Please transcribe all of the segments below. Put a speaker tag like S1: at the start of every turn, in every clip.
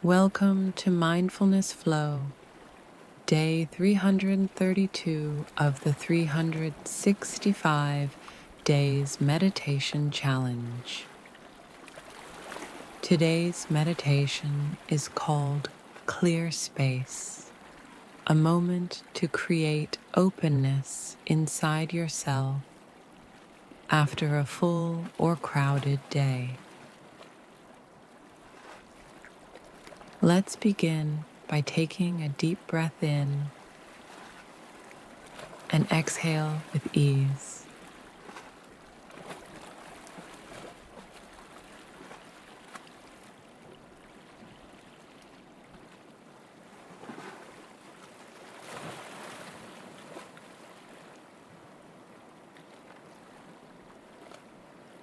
S1: Welcome to Mindfulness Flow, day 332 of the 365 Days Meditation Challenge. Today's meditation is called Clear Space, a moment to create openness inside yourself after a full or crowded day. Let's begin by taking a deep breath in and exhale with ease.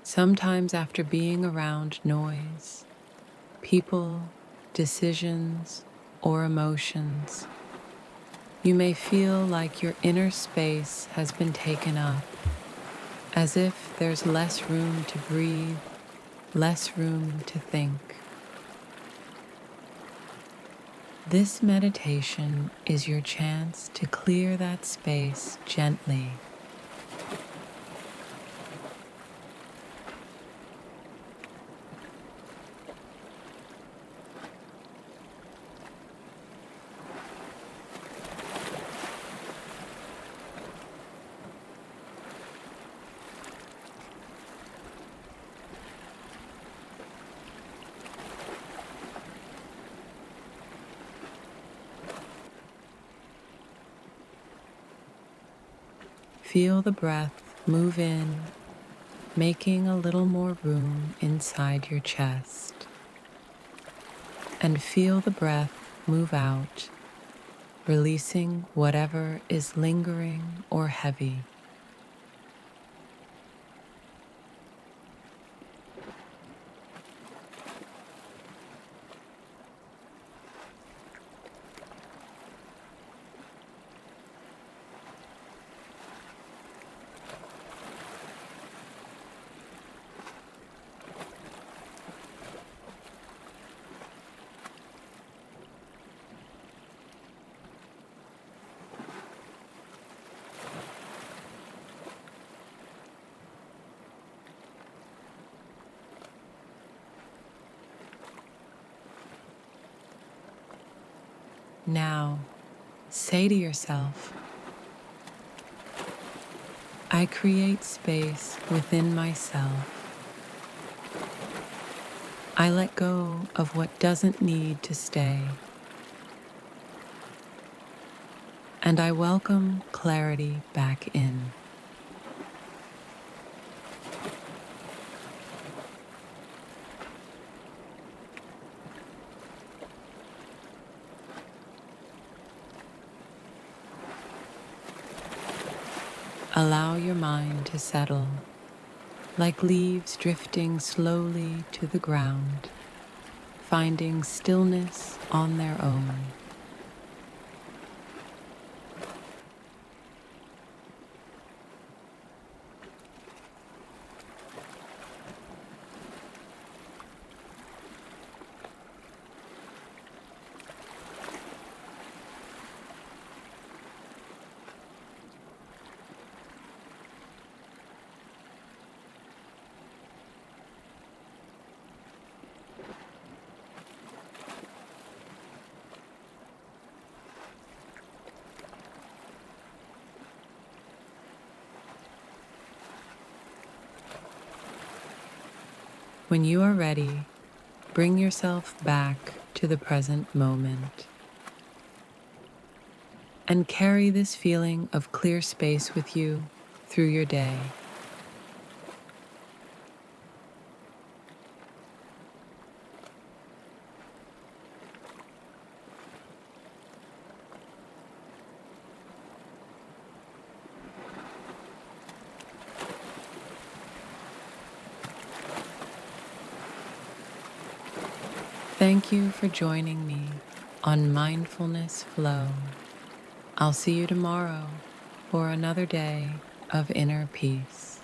S1: Sometimes after being around noise, people, decisions, or emotions, you may feel like your inner space has been taken up, as if there's less room to breathe, less room to think. This meditation is your chance to clear that space gently. Feel the breath move in, making a little more room inside your chest. And feel the breath move out, releasing whatever is lingering or heavy. Now, say to yourself, I create space within myself. I let go of what doesn't need to stay. And I welcome clarity back in. Allow your mind to settle, like leaves drifting slowly to the ground, finding stillness on their own. When you are ready, bring yourself back to the present moment and carry this feeling of clear space with you through your day. Thank you for joining me on Mindfulness Flow. I'll see you tomorrow for another day of inner peace.